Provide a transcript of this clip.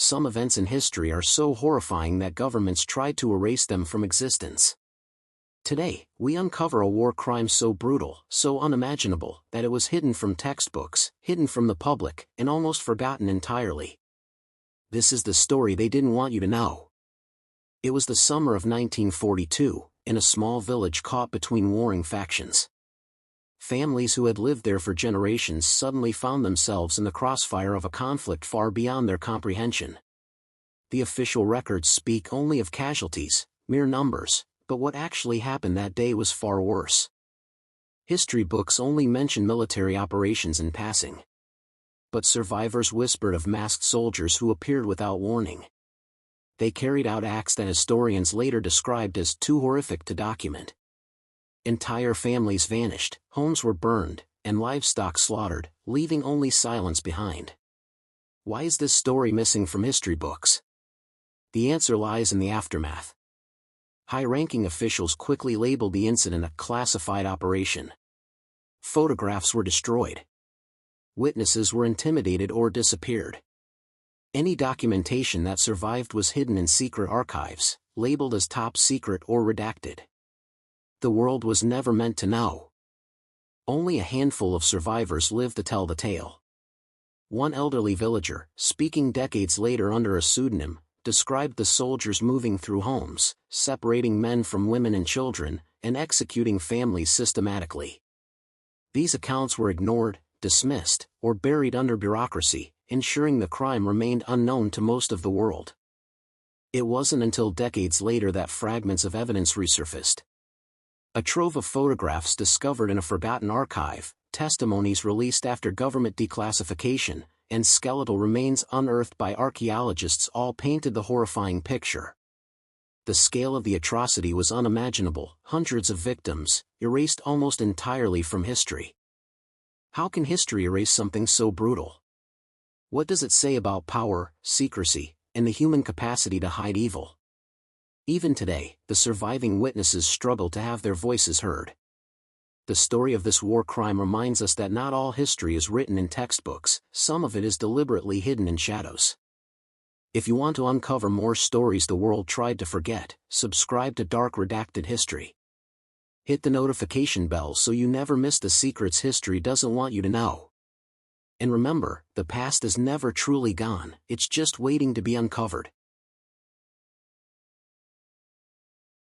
some events in history are so horrifying that governments tried to erase them from existence. Today, we uncover a war crime so brutal, so unimaginable, that it was hidden from textbooks, hidden from the public, and almost forgotten entirely. This is the story they didn't want you to know. It was the summer of 1942, in a small village caught between warring factions. Families who had lived there for generations suddenly found themselves in the crossfire of a conflict far beyond their comprehension. The official records speak only of casualties, mere numbers, but what actually happened that day was far worse. History books only mention military operations in passing. But survivors whispered of masked soldiers who appeared without warning. They carried out acts that historians later described as too horrific to document. Entire families vanished, homes were burned, and livestock slaughtered, leaving only silence behind. Why is this story missing from history books? The answer lies in the aftermath. High-ranking officials quickly labeled the incident a classified operation. Photographs were destroyed. Witnesses were intimidated or disappeared. Any documentation that survived was hidden in secret archives, labeled as top secret or redacted. The world was never meant to know. Only a handful of survivors lived to tell the tale. One elderly villager, speaking decades later under a pseudonym, described the soldiers moving through homes, separating men from women and children, and executing families systematically. These accounts were ignored, dismissed, or buried under bureaucracy, ensuring the crime remained unknown to most of the world. It wasn't until decades later that fragments of evidence resurfaced. A trove of photographs discovered in a forgotten archive, testimonies released after government declassification, and skeletal remains unearthed by archaeologists all painted the horrifying picture. The scale of the atrocity was unimaginable, hundreds of victims, erased almost entirely from history. How can history erase something so brutal? What does it say about power, secrecy, and the human capacity to hide evil? Even today, the surviving witnesses struggle to have their voices heard. The story of this war crime reminds us that not all history is written in textbooks, some of it is deliberately hidden in shadows. If you want to uncover more stories the world tried to forget, subscribe to Dark Redacted History. Hit the notification bell so you never miss the secrets history doesn't want you to know. And remember, the past is never truly gone, it's just waiting to be uncovered.